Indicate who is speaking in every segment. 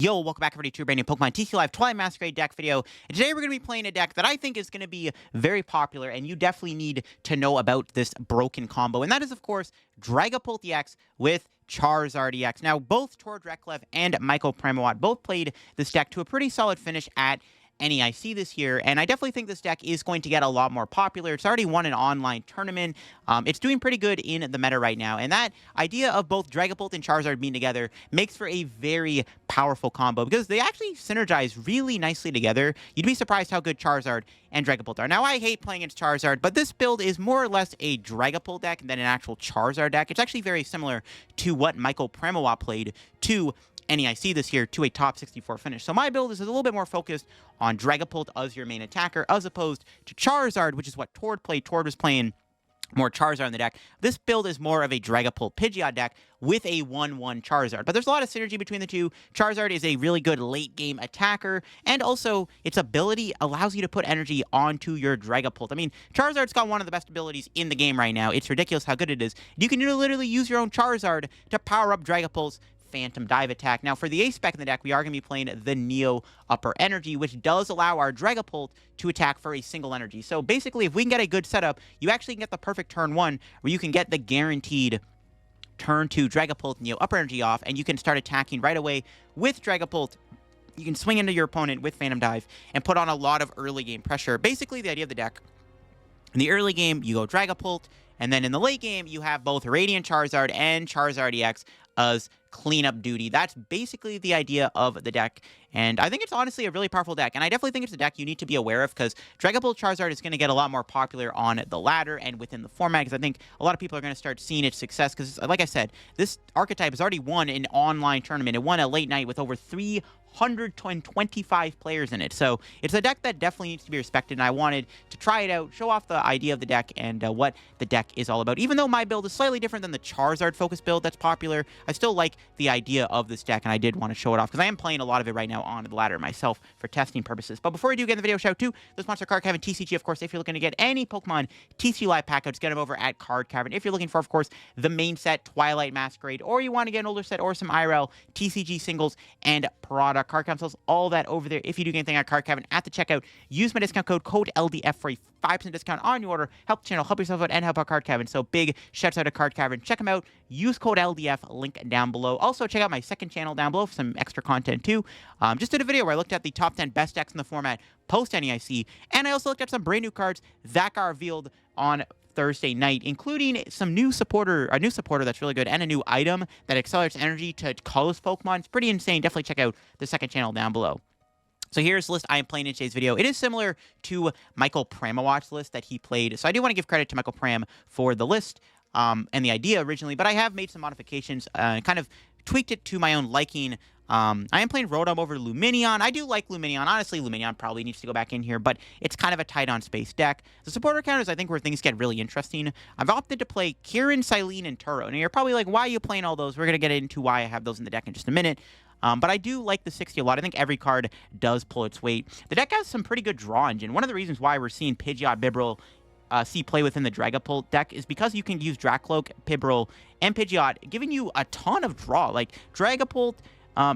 Speaker 1: Yo, welcome back everybody to a brand new Pokemon TCG Live Twilight Masquerade deck video. And today we're going to be playing a deck that I think is going to be very popular, and you definitely need to know about this broken combo. And that is, of course, Dragapult EX with Charizard EX. Now, both Tor Dreklev and Michael Premawat both played this deck to a pretty solid finish at NEIC this year, and I definitely think this deck is going to get a lot more popular. It's already won an online tournament. It's doing pretty good in the meta right now, and that idea of both Dragapult and Charizard being together makes for a very powerful combo because they actually synergize really nicely together. You'd be surprised how good Charizard and Dragapult are. Now, I hate playing against Charizard, but this build is more or less a Dragapult deck than an actual Charizard deck. It's actually very similar to what Michael Premawat played to NEIC this year to a top 64 finish. So my build is a little bit more focused on Dragapult as your main attacker, as opposed to Charizard, which is what Tord played. Tord was playing more Charizard in the deck. This build is more of a Dragapult Pidgeot deck with a 1-1 Charizard. But there's a lot of synergy between the two. Charizard is a really good late-game attacker, and also its ability allows you to put energy onto your Dragapult. I mean, Charizard's got one of the best abilities in the game right now. It's ridiculous how good it is. You can literally use your own Charizard to power up Dragapult's Phantom Dive attack. Now, for the ace spec in the deck, we are going to be playing the Neo Upper Energy, which does allow our Dragapult to attack for a single energy. So basically, if we can get a good setup, you actually can get the perfect turn 1, where you can get the guaranteed turn 2 Dragapult Neo Upper Energy off, and you can start attacking right away with Dragapult. You can swing into your opponent with Phantom Dive and put on a lot of early game pressure. Basically, the idea of the deck, in the early game, you go Dragapult, and then in the late game, you have both Radiant Charizard and Charizard EX as cleanup duty. That's basically the idea of the deck, and I think it's honestly a really powerful deck, and I definitely think it's a deck you need to be aware of, because Dragapult Charizard is going to get a lot more popular on the ladder and within the format, because I think a lot of people are going to start seeing its success, because like I said, this archetype has already won an online tournament. It won a late night with over 325 players in it, so it's a deck that definitely needs to be respected, and I wanted to try it out, show off the idea of the deck and what the deck is all about. Even though my build is slightly different than the Charizard focus build that's popular, I still like the idea of this deck, and I did want to show it off because I am playing a lot of it right now on the ladder myself for testing purposes. But before we do get in the video, shout out to the sponsor Card Cavern TCG. Of course, if you're looking to get any Pokemon TCG Live package, get them over at Card Cavern. If you're looking for, of course, the main set Twilight Masquerade, or you want to get an older set or some IRL TCG singles and product, Card Cavern sells all that over there. If you do get anything at Card Cavern at the checkout, use my discount code LDF for a 5% discount on your order. Help the channel, help yourself out, and help out Card Cavern. So big shouts out to Card Cavern. Check them out. Use code LDF, link down below. Also, check out my second channel down below for some extra content too. Just did a video where I looked at the top 10 best decks in the format post NEIC, and I also looked at some brand new cards that got revealed on Thursday night, including some new supporter, a new supporter that's really good, and a new item that accelerates energy to colorless Pokemon. It's pretty insane. Definitely check out the second channel down below. So here's the list I am playing in today's video. It is similar to Michael Premawat's list that he played. So I do want to give credit to Michael Pram for the list and the idea originally, but I have made some modifications and kind of tweaked it to my own liking. I am playing Rotom over Lumineon. I do like Lumineon. Honestly, Lumineon probably needs to go back in here, but it's kind of a tight on space deck. The supporter counters, I think, where things get really interesting. I've opted to play Kieran, Cyllene, and Turo. And you're probably like, why are you playing all those? We're going to get into why I have those in the deck in just a minute. But I do like the 60 a lot. I think every card does pull its weight. The deck has some pretty good draw engine. One of the reasons why we're seeing Pidgeot, Bibarel, see play within the Dragapult deck is because you can use Drakloak, Bibarel, and Pidgeot, giving you a ton of draw. Like, Dragapult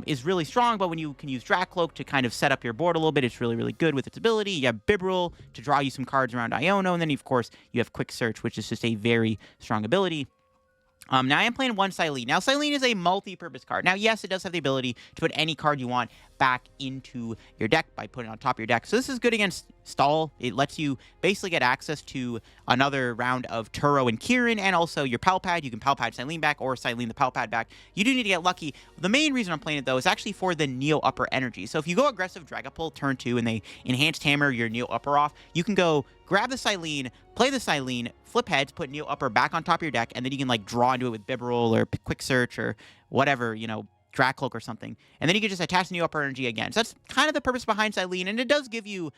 Speaker 1: is really strong, but when you can use Drakloak to kind of set up your board a little bit, it's really, really good with its ability. You have Bibarel to draw you some cards around Iono, and then, of course, you have Quick Search, which is just a very strong ability. Now, I am playing one Cyllene. Now, Cyllene is a multi-purpose card. Now, yes, it does have the ability to put any card you want back into your deck by putting it on top of your deck. So this is good against stall. It lets you basically get access to another round of Turo and Kieran, and also your Pal Pad. You can Pal Pad Cyllene back or Cyllene the Pal Pad back. You do need to get lucky. The main reason I'm playing it, though, is actually for the Neo Upper Energy. So if you go aggressive Dragapult turn 2 and they Enhanced Hammer your Neo Upper off, you can go grab the Cyllene, play the Cyllene, flip heads, put Neo Upper back on top of your deck, and then you can, like, draw into it with Bibarel or Quick Search or whatever, you know, Drakloak or something. And then you can just attach Neo Upper Energy again. So that's kind of the purpose behind Cyllene, and it does give you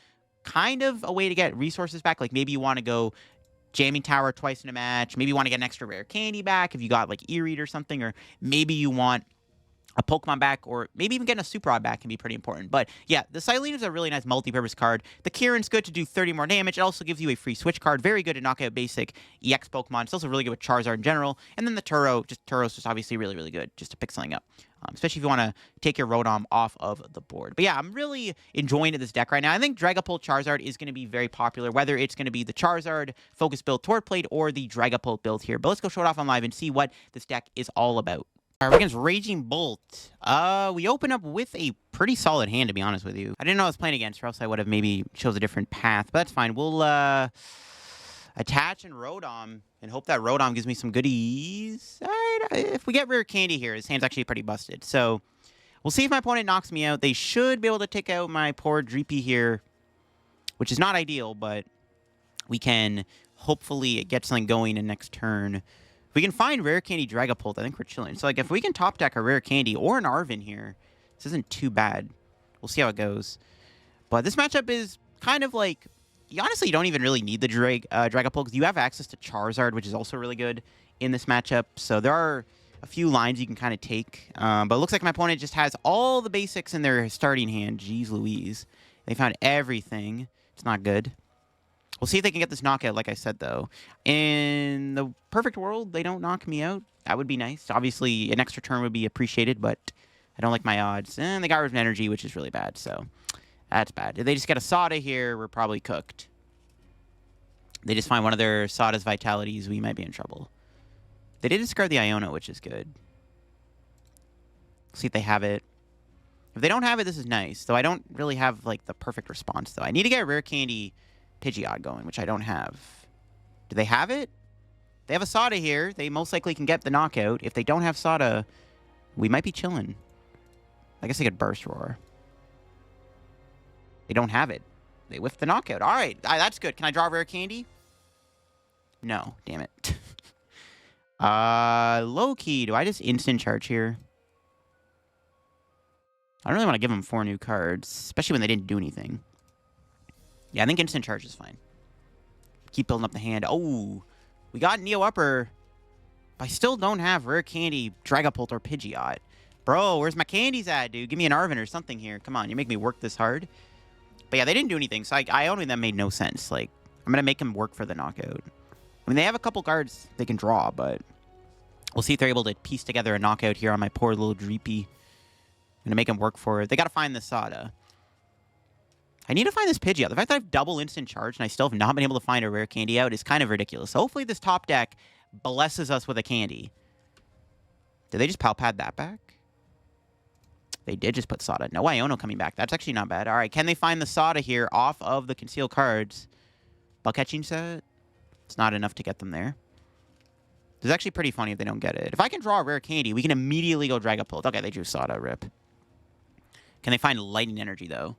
Speaker 1: kind of a way to get resources back. Like, maybe you want to go Jamming Tower twice in a match. Maybe you want to get an extra Rare Candy back if you got, like, E-Read or something. Or maybe you want a Pokemon back, or maybe even getting a Super Rod back can be pretty important. But yeah, the Cyllene is a really nice multi-purpose card. The Kieran's good to do 30 more damage. It also gives you a free switch card. Very good to knock out basic EX Pokemon. It's also really good with Charizard in general. And then the Turo's just obviously really, really good just to pick something up. Especially if you want to take your Rotom off of the board. But yeah, I'm really enjoying this deck right now. I think Dragapult Charizard is going to be very popular, whether it's going to be the Charizard focus build Torque Plate or the Dragapult build here. But let's go show it off on live and see what this deck is all about. All right, we're against Raging Bolt. We open up with a pretty solid hand, to be honest with you. I didn't know I was playing against, or else I would have maybe chose a different path, but that's fine. We'll attach and Rotom, and hope that Rotom gives me some goodies. All right, if we get Rare Candy here, his hand's actually pretty busted. So we'll see if my opponent knocks me out. They should be able to take out my poor Dreepy here, which is not ideal, but we can hopefully get something going in next turn. If we can find Rare Candy Dragapult, I think we're chilling. So, like, if we can top deck a Rare Candy or an Arven here, this isn't too bad. We'll see how it goes. But this matchup is kind of like, you honestly don't even really need the Dragapult, because you have access to Charizard, which is also really good in this matchup. So there are a few lines you can kind of take. But it looks like my opponent just has all the basics in their starting hand. Jeez Louise. They found everything. It's not good. We'll see if they can get this knockout, like I said, though. In the perfect world, they don't knock me out. That would be nice. Obviously, an extra turn would be appreciated, but I don't like my odds. And they got rid of energy, which is really bad, so that's bad. If they just get a Sada here, we're probably cooked. They just find one of their Sada's Vitalities, we might be in trouble. They did discard the Iono, which is good. See if they have it. If they don't have it, this is nice. Though I don't really have, like, the perfect response, though. I need to get a Rare Candy Pidgeot going, which I don't have. Do they have it? They have a Sada here. They most likely can get the knockout. If they don't have Sada, we might be chilling. I guess they could Burst Roar. They don't have it. They whiffed the knockout. All right, that's good. Can I draw Rare Candy? No, damn it. Low-key, do I just instant charge here? I don't really want to give them 4 new cards, especially when they didn't do anything. Yeah, I think instant charge is fine. Keep building up the hand. Oh, we got Neo Upper. But I still don't have Rare Candy, Dragapult, or Pidgeot. Bro, where's my candies at, dude? Give me an Arven or something here. Come on, you make me work this hard. But yeah, they didn't do anything, so Iono them made no sense. Like, I'm going to make them work for the knockout. I mean, they have a couple cards they can draw, but we'll see if they're able to piece together a knockout here on my poor little Dreepy. I'm going to make them work for it. They got to find the Sada. I need to find this Pidgeot. The fact that I have double instant charge and I still have not been able to find a Rare Candy out is kind of ridiculous. So hopefully this top deck blesses us with a candy. Did they just Pal Pad that back? They did just put Sada. No Iono coming back. That's actually not bad. All right, can they find the Sada here off of the concealed cards? Ball catching set? It's not enough to get them there. It's actually pretty funny if they don't get it. If I can draw a Rare Candy, we can immediately go Dragapult. Okay, they drew Sada. Rip. Can they find Lightning Energy, though?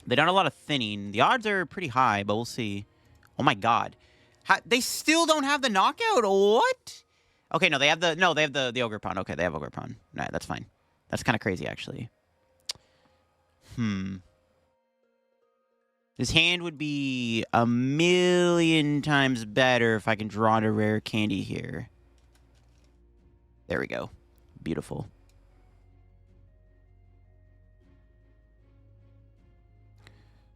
Speaker 1: They done a lot of thinning. The odds are pretty high, but we'll see. Oh my god. They still don't have the knockout? What? Okay, no, they have the Ogerpon. Okay, they have Ogerpon. Alright, that's fine. That's kind of crazy, actually. This hand would be a million times better if I can draw a Rare Candy here. There we go. Beautiful.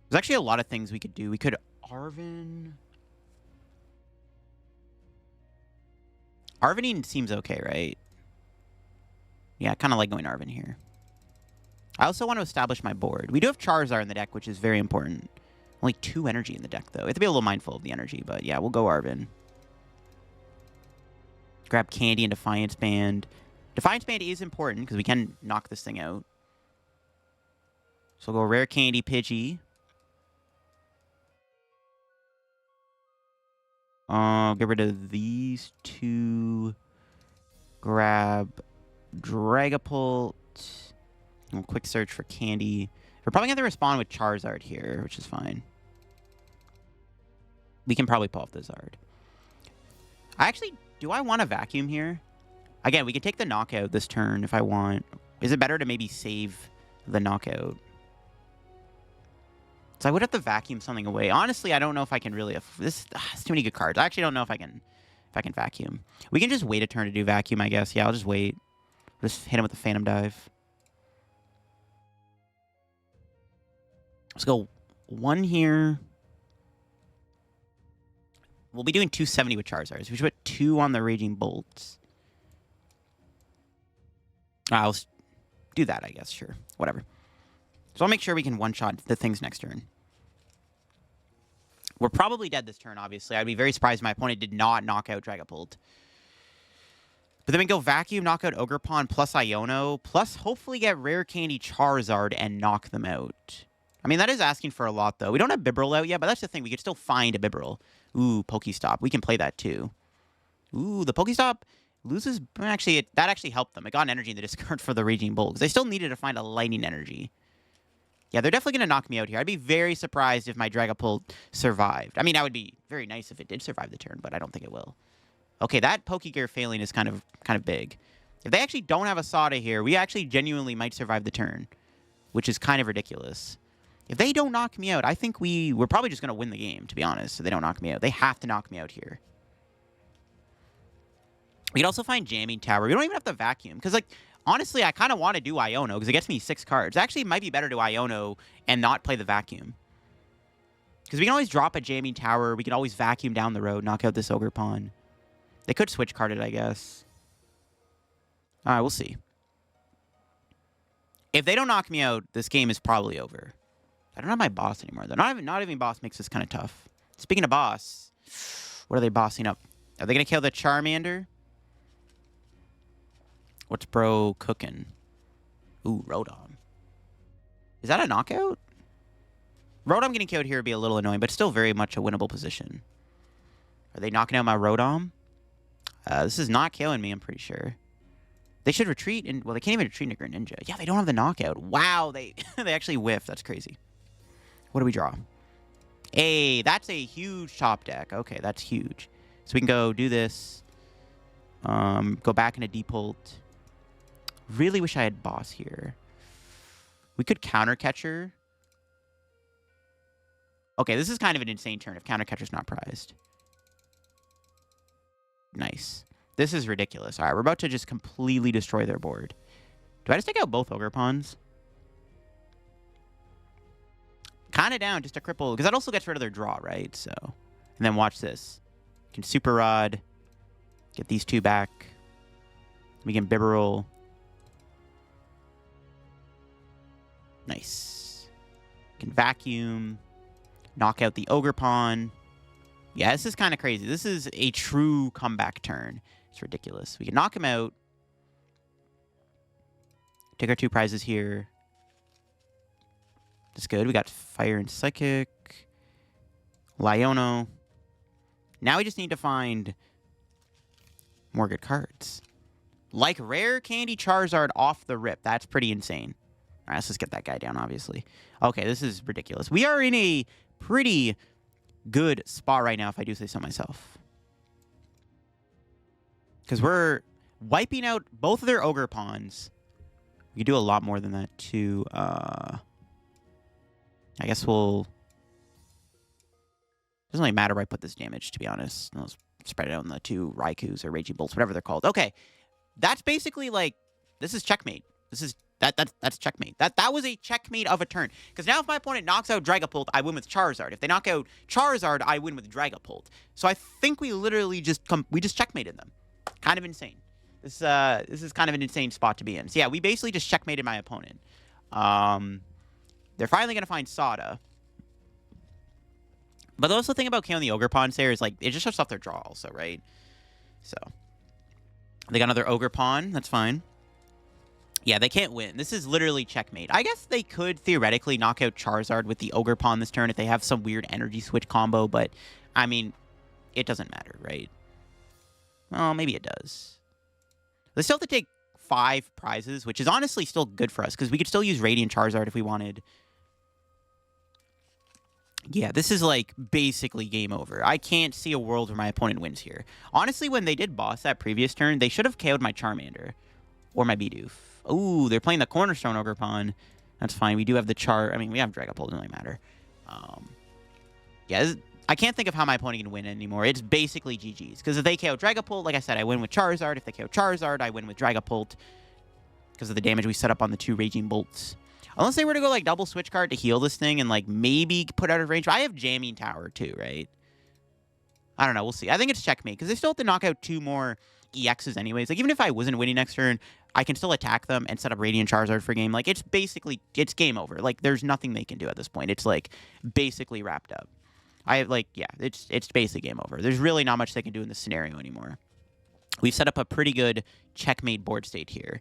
Speaker 1: There's actually a lot of things we could do. We could Arven. Arvening seems okay, right? Yeah, I kind of like going Arven here. I also want to establish my board. We do have Charizard in the deck, which is very important. Only 2 energy in the deck, though. We have to be a little mindful of the energy, but yeah, we'll go Arven. Grab Candy and Defiance Band. Defiance Band is important because we can knock this thing out. So we'll go Rare Candy, Pidgey. Get rid of these 2. Grab Dragapult. We'll quick search for Candy. We're probably going to respond with Charizard here, which is fine. We can probably pull off the Zard. Do I want a Vacuum here? Again, we can take the knockout this turn if I want. Is it better to maybe save the knockout? So I would have to Vacuum something away. Honestly, I don't know if I can really... It's too many good cards. I actually don't know if I can vacuum. We can just wait a turn to do Vacuum, I guess. Yeah, I'll just wait. Just hit him with the Phantom Dive. Let's go 1 here. We'll be doing 270 with Charizards. We should put 2 on the Raging Bolts. I'll do that, I guess. Sure. Whatever. So I'll make sure we can one-shot the things next turn. We're probably dead this turn, obviously. I'd be very surprised if my opponent did not knock out Dragapult. But then we go Vacuum, knock out Ogerpon, plus Iono, plus hopefully get Rare Candy Charizard and knock them out. I mean, that is asking for a lot, though. We don't have Bibarel out yet, but that's the thing. We could still find a Bibarel. Ooh, Pokestop. We can play that, too. Ooh, the Pokestop loses... Actually, that actually helped them. It got an energy in the discard for the Raging Bolt, because they still needed to find a Lightning energy. Yeah, they're definitely going to knock me out here. I'd be very surprised if my Dragapult survived. I mean, that would be very nice if it did survive the turn, but I don't think it will. Okay, that Pokegear failing is kind of big. If they actually don't have a Sada here, we actually genuinely might survive the turn, which is kind of ridiculous. If they don't knock me out, I think we're probably just going to win the game, to be honest, if they don't knock me out. They have to knock me out here. We can also find Jamming Tower. We don't even have to Vacuum, because, like, honestly, I kind of want to do Iono, because it gets me 6 cards. Actually, it might be better to Iono and not play the Vacuum. Because we can always drop a Jamming Tower. We can always Vacuum down the road, knock out this Ogerpon. They could switch card it, I guess. All right, we'll see. If they don't knock me out, this game is probably over. I don't have my boss anymore, though. Not even boss makes this kind of tough. Speaking of boss, what are they bossing up? Are they going to kill the Charmander? What's bro cooking? Ooh, Rotom. Is that a knockout? Rotom getting killed here would be a little annoying, but still very much a winnable position. Are they knocking out my Rotom? This is not killing me, I'm pretty sure. They should retreat, and well, they can't even retreat into Greninja. Yeah, they don't have the knockout. Wow, they actually whiffed. That's crazy. What do we draw? Hey, that's a huge top deck. Okay, that's huge. So we can go do this. Go back into Deepult. Really wish I had boss here. We could counter catcher. Okay, this is kind of an insane turn if counter catcher's not prized. Nice. This is ridiculous. All right, we're about to just completely destroy their board. Do I just take out both Ogerpons? Kind of down just to cripple, because that also gets rid of their draw, right? So, and then watch this. We can Super Rod, get these 2 back. We can Bibarel. Nice. We can Vacuum, knock out the Ogerpon. Yeah, this is kind of crazy. This is a true comeback turn. It's ridiculous. We can knock him out. Take our 2 prizes here. That's good. We got Fire and Psychic. Iono. Now we just need to find more good cards. Like Rare Candy Charizard off the rip. That's pretty insane. All right, let's just get that guy down, obviously. Okay, this is ridiculous. We are in a pretty good spot right now, if I do say so myself. Because we're wiping out both of their Ogerpons. We can do a lot more than that, too. I guess we'll... Doesn't really matter where I put this damage, to be honest. I'll spread it out on the 2 Raikus or Raging Bolts, whatever they're called. Okay, that's basically like... This is checkmate. This is... That's checkmate. That was a checkmate of a turn. Because now if my opponent knocks out Dragapult, I win with Charizard. If they knock out Charizard, I win with Dragapult. So I think we literally just checkmated them. Kind of insane. This is kind of an insane spot to be in. So yeah, we basically just checkmated my opponent. They're finally going to find Sada. But the also thing about KOing the Ogerpons there is, like, it just shuts off their draw also, right? So. They got another Ogerpon. That's fine. Yeah, they can't win. This is literally checkmate. I guess they could theoretically knock out Charizard with the Ogerpon this turn if they have some weird energy switch combo, but, I mean, it doesn't matter, right? Well, maybe it does. They still have to take 5 prizes, which is honestly still good for us, because we could still use Radiant Charizard if we wanted. Yeah, this is, like, basically game over. I can't see a world where my opponent wins here. Honestly, when they did boss that previous turn, they should have KO'd my Charmander. Or my Bidoof. Ooh, they're playing the Cornerstone Ogerpon. That's fine. We do have the I mean, we have Dragapult. It doesn't really matter. Yeah, I can't think of how my opponent can win anymore. It's basically GG's. Because if they KO Dragapult, like I said, I win with Charizard. If they KO Charizard, I win with Dragapult. because of the damage we set up on the 2 Raging Bolts. Unless they were to go, like, double switch card to heal this thing and, like, maybe put out of range. I have Jamming Tower, too, right? I don't know. We'll see. I think it's checkmate, because they still have to knock out 2 more EXs anyways. Like, even if I wasn't winning next turn, I can still attack them and set up Radiant Charizard for game. Like, it's basically, it's game over. Like, there's nothing they can do at this point. It's, like, basically wrapped up. I have, like, yeah, it's basically game over. There's really not much they can do in this scenario anymore. We've set up a pretty good checkmate board state here.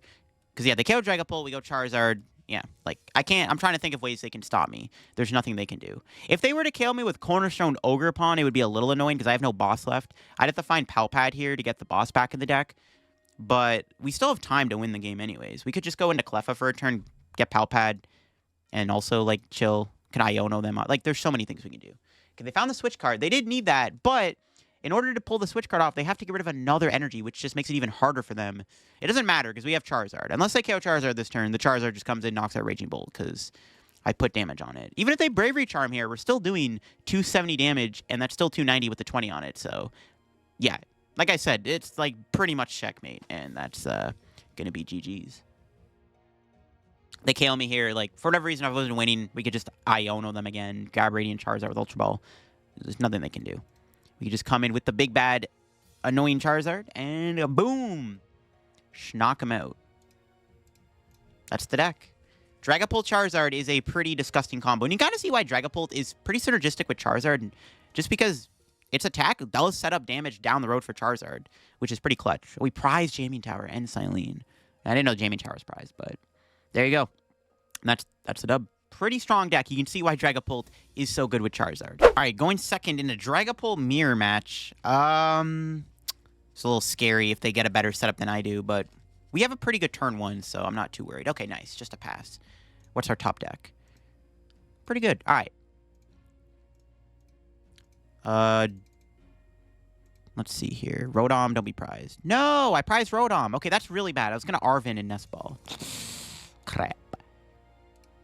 Speaker 1: Because, yeah, they KO Dragapult, we go Charizard. Yeah, like, I'm trying to think of ways they can stop me. There's nothing they can do. If they were to KO me with Cornerstone Ogerpon, it would be a little annoying because I have no boss left. I'd have to find Pal Pad here to get the boss back in the deck. But we still have time to win the game anyways. We could just go into Cleffa for a turn, get Pal Pad, and also, like, chill. Can Iono them out? Like, there's so many things we can do. Okay, they found the switch card. They did need that, but in order to pull the switch card off, they have to get rid of another energy, which just makes it even harder for them. It doesn't matter, because we have Charizard. Unless they KO Charizard this turn, the Charizard just comes in, knocks out Raging Bolt, because I put damage on it. Even if they Bravery Charm here, we're still doing 270 damage, and that's still 290 with the 20 on it. So, yeah, like I said, it's like pretty much checkmate, and that's going to be GG's. They KO me here. Like, for whatever reason, if I wasn't winning, we could just Iono them again, grab Radiant Charizard with Ultra Ball. There's nothing they can do. We can just come in with the big bad annoying Charizard, and boom! Knock him out. That's the deck. Dragapult Charizard is a pretty disgusting combo. And you kind of see why Dragapult is pretty synergistic with Charizard. Just because its attack does set up damage down the road for Charizard, which is pretty clutch. We prize Jamming Tower and Cyllene. I didn't know Jamming Tower was prized, but there you go. And that's the dub. Pretty strong deck. You can see why Dragapult is so good with Charizard. All right, going second in a Dragapult mirror match. It's a little scary if they get a better setup than I do, but we have a pretty good turn 1, so I'm not too worried. Okay, nice. Just a pass. What's our top deck? Pretty good. All right. Let's see here. Rotom, don't be prized. No, I prized Rotom. Okay, that's really bad. I was going to Arven and Nest Ball. Crap.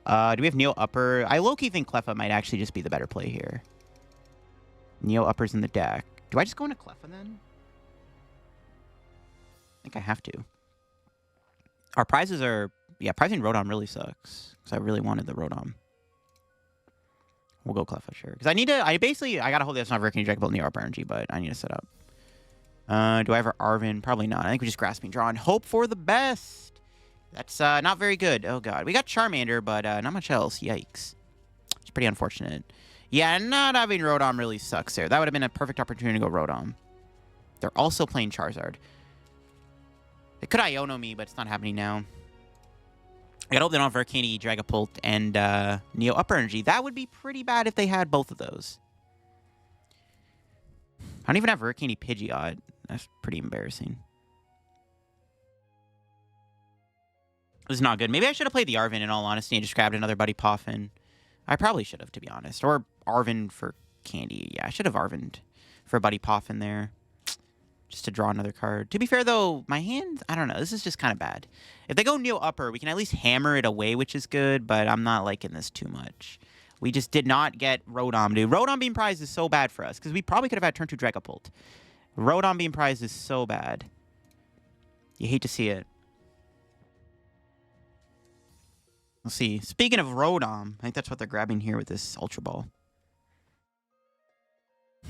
Speaker 1: Do we have Neo Upper? I low-key think Cleffa might actually just be the better play here. Neo Upper's in the deck. Do I just go into Cleffa then? I think I have to. Our prizes are... Yeah, prizing Rotom really sucks. Because I really wanted the Rotom. We'll go Cleffa, sure. Because I need to... I got to hold this on Rare Candy Dragapult Neo Upper Energy, but I need to set up. Do I have our Arven? Probably not. I think we just Grasping Draw and hope for the best. That's not very good. Oh, God. We got Charmander, but not much else. Yikes. It's pretty unfortunate. Yeah, not having Rotom really sucks there. That would have been a perfect opportunity to go Rotom. They're also playing Charizard. They could Iono me, but it's not happening now. I gotta hope they don't have Rare Candy, Dragapult, and Neo Upper Energy. That would be pretty bad if they had both of those. I don't even have Rare Candy Pidgeot. That's pretty embarrassing. This is not good. Maybe I should have played the Arven in all honesty and just grabbed another Buddy Poffin. I probably should have, to be honest. Or Arven for Candy. Yeah, I should have Arvened for Buddy Poffin there. Just to draw another card. To be fair, though, my hand... I don't know. This is just kind of bad. If they go Neo Upper, we can at least hammer it away, which is good. But I'm not liking this too much. We just did not get Rotom, dude. Rotom being prized is so bad for us. Because we probably could have had turn 2 Dragapult. Rotom being prized is so bad. You hate to see it. Let's see. Speaking of Rotom, I think that's what they're grabbing here with this Ultra Ball.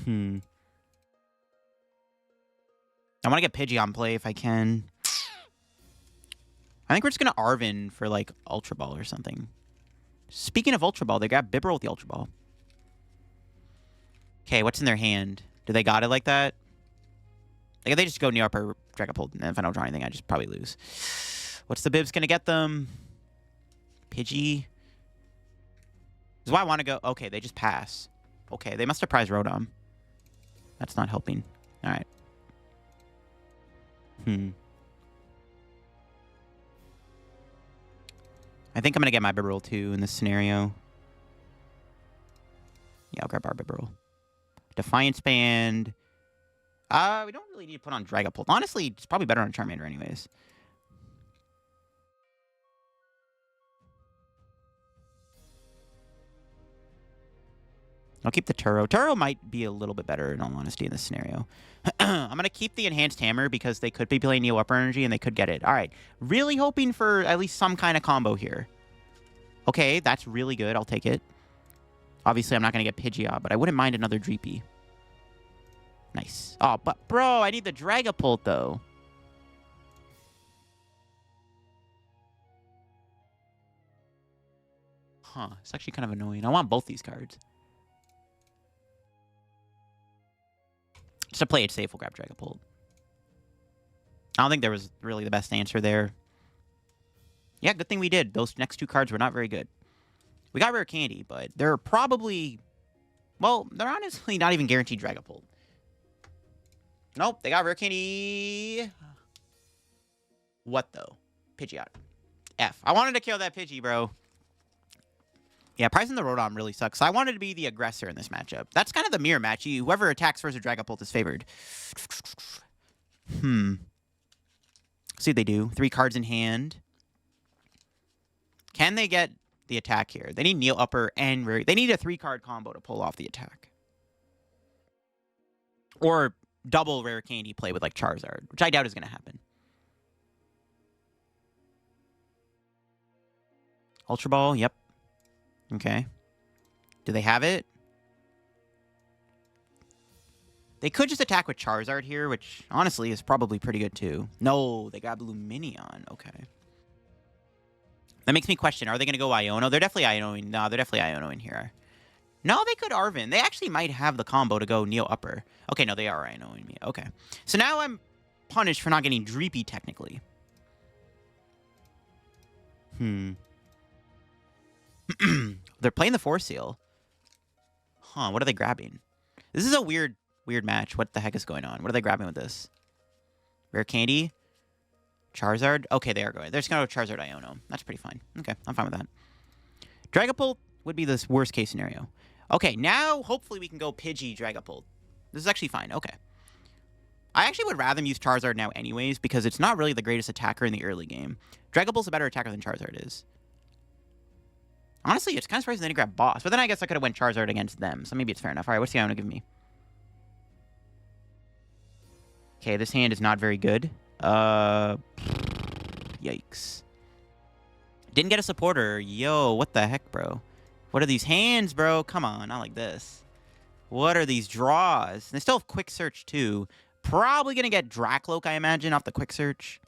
Speaker 1: I want to get Pidgey on play if I can. I think we're just going to Arven for, like, Ultra Ball or something. Speaking of Ultra Ball, they got Bibarel with the Ultra Ball. Okay, what's in their hand? Do they got it like that? Like, if they just go Neo Upper Dragapult, and if I don't draw anything, I just probably lose. What's the Bibs going to get them? Pidgey. This is why I want to go... Okay, they just pass. Okay, they must have prized Rotom. That's not helping. All right. I think I'm going to get my Bibarel too in this scenario. Yeah, I'll grab our Bibarel. Defiance Band. We don't really need to put on Dragapult. Honestly, it's probably better on Charmander anyways. I'll keep the Turo. Turo might be a little bit better, in all honesty, in this scenario. I'm going to keep the Enhanced Hammer because they could be playing Neo Upper Energy and they could get it. All right. Really hoping for at least some kind of combo here. Okay, that's really good. I'll take it. Obviously, I'm not going to get Pidgeot, but I wouldn't mind another Dreepy. Nice. Oh, but bro, I need the Dragapult, though. Huh. It's actually kind of annoying. I want both these cards. Just to play it safe, we'll grab Dragapult. I don't think there was really the best answer there. Yeah, good thing we did. Those next two cards were not very good. We got Rare Candy, but they're probably... Well, they're honestly not even guaranteed Dragapult. Nope, they got Rare Candy... What, though? Pidgeot. F. I wanted to kill that Pidgey, bro. Yeah, pricing the Rotom really sucks. I wanted to be the aggressor in this matchup. That's kind of the mirror match. Whoever attacks first with Dragapult is favored. See what they do. 3 cards in hand. Can they get the attack here? They need Neo Upper and Rare. They need a 3-card combo to pull off the attack. Or double Rare Candy play with, like, Charizard, which I doubt is going to happen. Ultra Ball, yep. Okay. Do they have it? They could just attack with Charizard here, which, honestly, is probably pretty good, too. No, they got Lumineon. Okay. That makes me question, are they going to go Iono? They're definitely Ionoing. No, they're definitely Ionoing here. No, they could Arven. They actually might have the combo to go Neo Upper. Okay, no, they are Ionoing me. Okay. So now I'm punished for not getting Dreepy, technically. They're playing the Force Seal. Huh, what are they grabbing? This is a weird match. What the heck is going on? What are they grabbing with this? Rare Candy? Charizard? Okay, they are going. They're just going to go Charizard Iono. That's pretty fine. Okay, I'm fine with that. Dragapult would be the worst case scenario. Okay, now hopefully we can go Pidgey Dragapult. This is actually fine. Okay. I actually would rather use Charizard now anyways because it's not really the greatest attacker in the early game. Dragapult's a better attacker than Charizard is. Honestly, it's kind of surprising they didn't grab Boss. But then I guess I could have went Charizard against them. So maybe it's fair enough. All right, what's the Iono give me? Okay, this hand is not very good. Yikes. Didn't get a supporter. Yo, what the heck, bro? What are these hands, bro? Come on, not like this. What are these draws? They still have Quick Search, too. Probably going to get Drakloak, I imagine, off the Quick Search.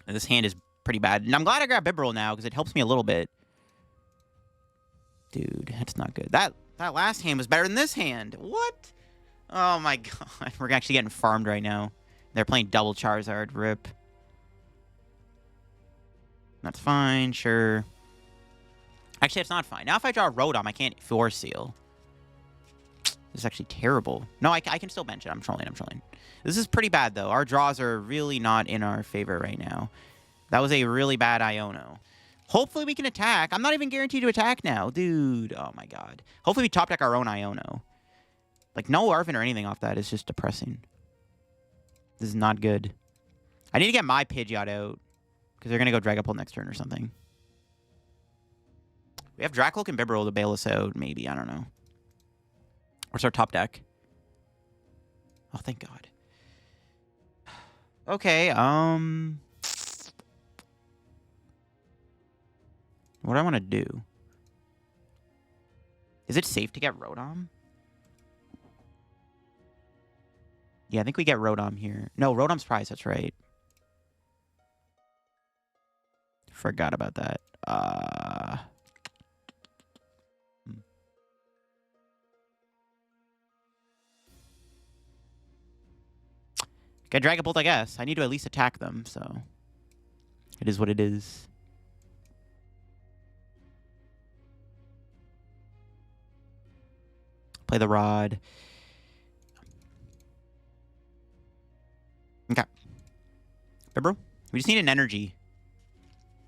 Speaker 1: And this hand is pretty bad. And I'm glad I grabbed Bibarel now because it helps me a little bit. Dude, that's not good. That last hand was better than this hand. What? Oh my god. We're actually getting farmed right now. They're playing double Charizard. Rip. That's fine. Sure. Actually, it's not fine. Now if I draw a Rotom, I can't Force Seal. This is actually terrible. No, I can still bench it. I'm trolling. This is pretty bad, though. Our draws are really not in our favor right now. That was a really bad Iono. Hopefully we can attack. I'm not even guaranteed to attack now. Dude, oh my god. Hopefully we top deck our own Iono. Like, no Arven or anything off that is just depressing. This is not good. I need to get my Pidgeot out. Because they're going to go Dragapult next turn or something. We have Drakloak and Bibarel to bail us out, maybe. I don't know. What's our top deck? Oh, thank god. Okay, what do I want to do? Is it safe to get Rotom? Yeah, I think we get Rotom here. No, Rotom's prize, that's right. Forgot about that. Get Dragapult, I guess. I need to at least attack them, so... It is what it is. Play the Rod. Okay. Bibarel? We just need an energy.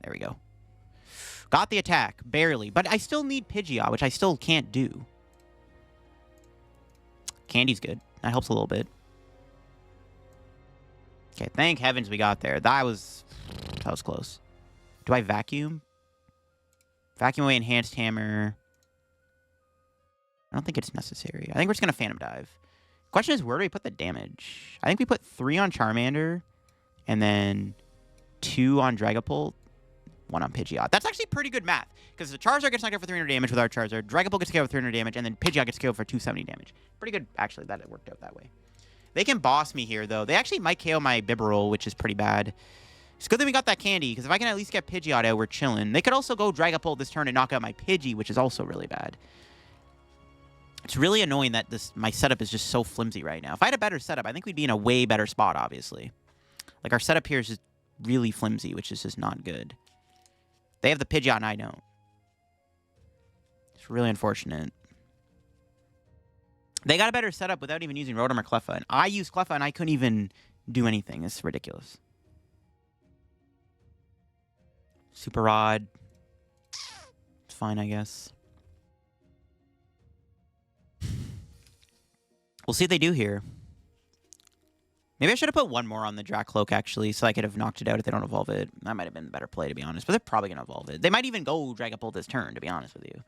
Speaker 1: There we go. Got the attack. Barely. But I still need Pidgeot, which I still can't do. Candy's good. That helps a little bit. Okay, thank heavens we got there. That was close. Do I vacuum? Vacuum away Enhanced Hammer. I don't think it's necessary. I think we're just going to Phantom Dive. Question is, where do we put the damage? I think we put 3 on Charmander, and then 2 on Dragapult, 1 on Pidgeot. That's actually pretty good math, because the Charizard gets knocked out for 300 damage with our Charizard, Dragapult gets killed for 300 damage, and then Pidgeot gets killed for 270 damage. Pretty good, actually, that it worked out that way. They can boss me here, though. They actually might KO my Bibarel, which is pretty bad. It's good that we got that candy, because if I can at least get Pidgeot out, we're chilling. They could also go Dragapult this turn and knock out my Pidgey, which is also really bad. It's really annoying that my setup is just so flimsy right now. If I had a better setup, I think we'd be in a way better spot, obviously. Like, our setup here is just really flimsy, which is just not good. They have the Pidgeot and I don't. It's really unfortunate. They got a better setup without even using Rotom or Cleffa. And I used Cleffa and I couldn't even do anything. It's ridiculous. Super Rod. It's fine, I guess. We'll see what they do here. Maybe I should have put 1 more on the Drakloak, actually, so I could have knocked it out if they don't evolve it. That might have been a better play, to be honest. But they're probably going to evolve it. They might even go Dragapult this turn, to be honest with you.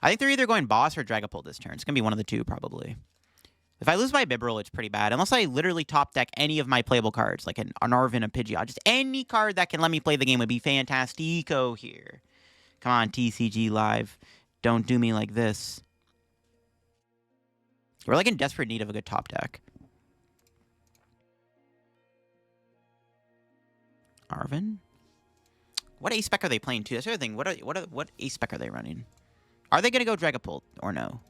Speaker 1: I think they're either going Boss or Dragapult this turn. It's going to be one of the two, probably. If I lose my Bibarel, it's pretty bad. Unless I literally top deck any of my playable cards, like an Arven, a Pidgeot. Just any card that can let me play the game would be fantastico here. Come on, TCG Live. Don't do me like this. We're like in desperate need of a good top deck. Arven? What ace spec are they playing too? That's the other thing. What ace spec are they running? Are they going to go Dragapult or no?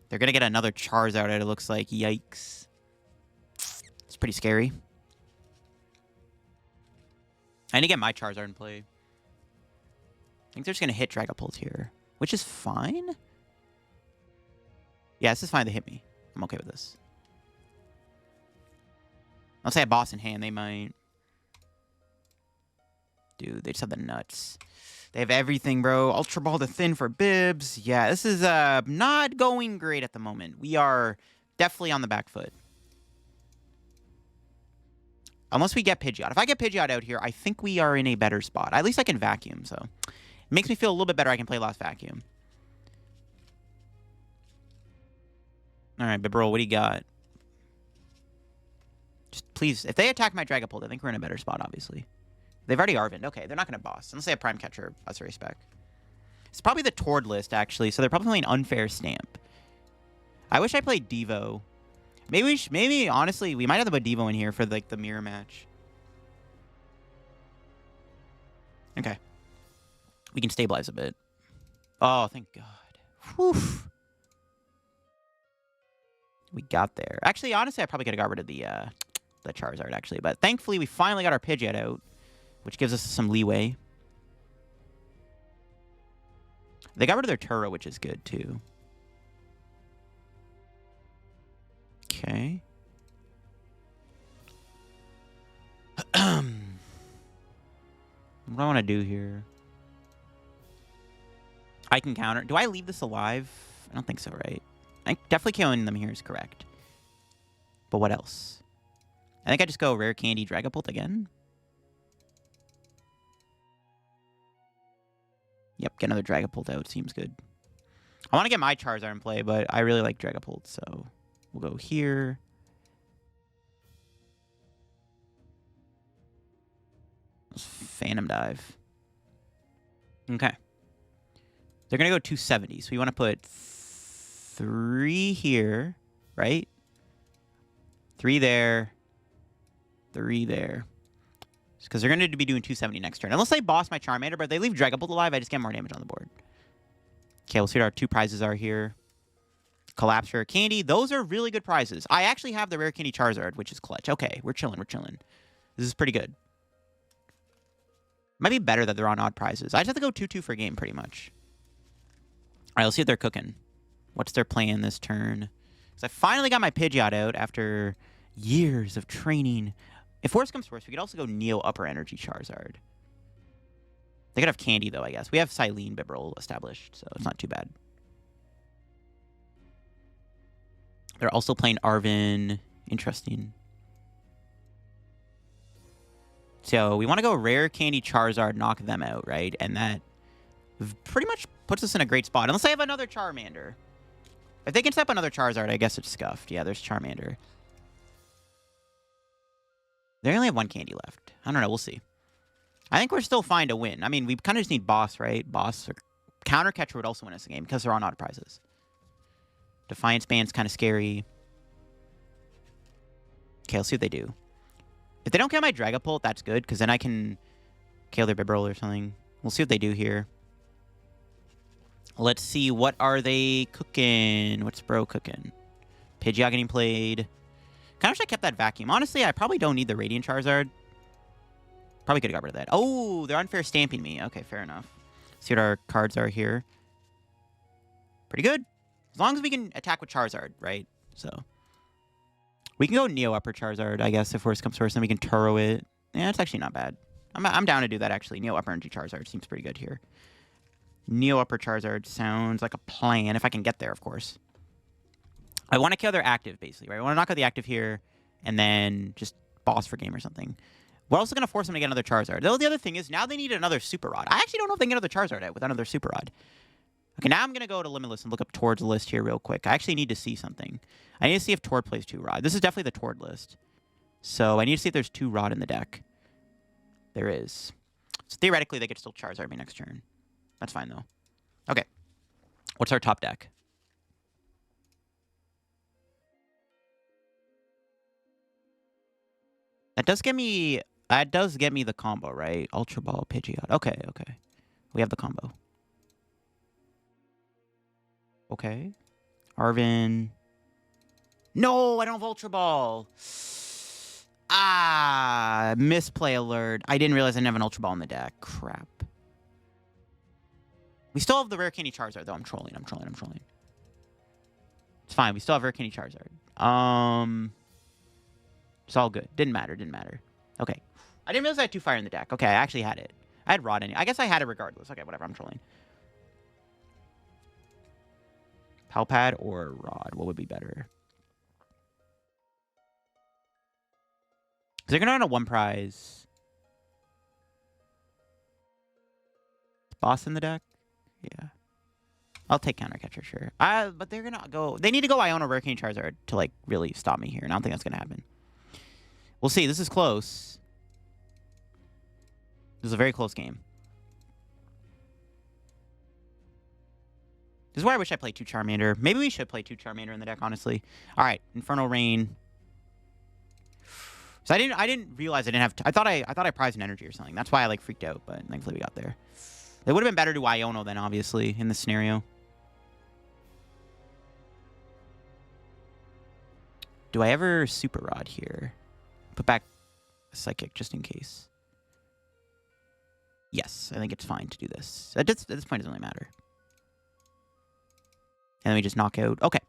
Speaker 1: They're going to get another Charizard out, it looks like. Yikes. It's pretty scary. I need to get my Charizard in play. I think they're just going to hit Dragapult here, which is fine. Yeah, this is fine. They hit me. I'm okay with this. I'll say a boss in hand. They might. Dude, they just have the nuts. They have everything, bro. Ultra Ball to Thin for Bibs. Yeah, this is not going great at the moment. We are definitely on the back foot. Unless we get Pidgeot. If I get Pidgeot out here, I think we are in a better spot. At least I can vacuum, so. It makes me feel a little bit better I can play Lost Vacuum. All right, Bibarel, what do you got? Just please, if they attack my Dragapult, I think we're in a better spot, obviously. They've already Arvened. Okay, they're not going to boss. Unless they have Prime Catcher, that's a respect. It's probably the Tord list, actually, so they're probably playing Unfair Stamp. I wish I played Devo. Maybe, honestly, we might have to put Devo in here for, like, the mirror match. Okay. We can stabilize a bit. Oh, thank God. Whew. We got there. Actually, honestly, I probably could have got rid of the Charizard, actually. But thankfully, we finally got our Pidgeot out, which gives us some leeway. They got rid of their Turo, which is good, too. Okay. What do I want to do here? I can counter. Do I leave this alive? I don't think so, right? I think definitely killing them here is correct. But what else? I think I just go Rare Candy Dragapult again. Yep, get another Dragapult out. Seems good. I want to get my Charizard in play, but I really like Dragapult, so we'll go here. Let's Phantom Dive. Okay. They're going to go 270, so we want to put 3 here, right? 3 there. 3 there. Because they're going to be doing 270 next turn. Unless they boss my Charmander, but if they leave Dragapult alive, I just get more damage on the board. Okay, we'll see what our 2 prizes are here. Collapsed Rare Candy. Those are really good prizes. I actually have the Rare Candy Charizard, which is clutch. Okay, we're chilling, we're chilling. This is pretty good. Might be better that they're on odd prizes. I just have to go 2-2 for a game, pretty much. All right, let's see what they're cooking. What's their plan this turn? Because I finally got my Pidgeot out after years of training. If worse comes to worse, we could also go Neo Upper Energy Charizard. They could have Candy, though, I guess. We have Cyllene Bibarel established, so it's not too bad. They're also playing Arven. Interesting. So we want to go Rare Candy Charizard, knock them out, right? And that pretty much puts us in a great spot. Unless I have another Charmander. If they can set up another Charizard, I guess it's scuffed. Yeah, there's Charmander. They only have one candy left. I don't know. We'll see. I think we're still fine to win. I mean, we kind of just need Boss, right? Boss or Counter Catcher would also win us the game because they're on auto prizes. Defiance Band's kind of scary. Okay, let's see what they do. If they don't kill my Dragapult, that's good, because then I can kill their Bibarel or something. We'll see what they do here. Let's see, what are they cooking? What's bro cooking? Pidgeot getting played. Kind of wish I kept that vacuum. Honestly, I probably don't need the Radiant Charizard. Probably could have got rid of that. Oh, they're unfair stamping me. Okay, fair enough. See what our cards are here. Pretty good. As long as we can attack with Charizard, right? So we can go Neo Upper Charizard, I guess, if worst comes to worst. Then we can Turo it. Yeah, it's actually not bad. I'm down to do that, actually. Neo Upper Energy Charizard seems pretty good here. Neo Upper Charizard sounds like a plan, if I can get there, of course. I want to kill their active, basically, right? I want to knock out the active here, and then just boss for game or something. We're also going to force them to get another Charizard. Though the other thing is, now they need another Super Rod. I actually don't know if they can get another Charizard out with another Super Rod. Okay, now I'm going to go to Limitless and look up Tord's list here real quick. I actually need to see something. I need to see if Tord plays 2 Rod. This is definitely the Tord list. So I need to see if there's 2 Rod in the deck. There is. So theoretically, they could still Charizard me next turn. That's fine, though. Okay. What's our top deck? That does get me the combo, right? Ultra Ball, Pidgeot. Okay, okay. We have the combo. Okay. Arven. No, I don't have Ultra Ball. Ah, misplay alert. I didn't realize I didn't have an Ultra Ball in the deck. Crap. We still have the Rare Candy Charizard, though. I'm trolling. It's fine. We still have Rare Candy Charizard. It's all good. Didn't matter. Okay. I didn't realize I had 2 fire in the deck. Okay, I actually had it. I had Rod in it. I guess I had it regardless. Okay, whatever. I'm trolling. Pal Pad or Rod? What would be better? They're going to run a 1 prize. Boss in the deck? Yeah. I'll take Counter Catcher, sure. But they're going to go... They need to go Iono Rare Candy Charizard to, like, really stop me here. And I don't think that's going to happen. We'll see. This is close. This is a very close game. This is why I wish I played 2 Charmander. Maybe we should play 2 Charmander in the deck, honestly. All right, Infernal Rain. So I didn't realize I didn't have... I thought I prized an energy or something. That's why I like freaked out, but thankfully we got there. It would have been better to Iono then, obviously, in this scenario. Do I ever Super Rod here? Put back a Psychic just in case. Yes, I think it's fine to do this. At this point, it doesn't really matter. And then we just knock out... Okay.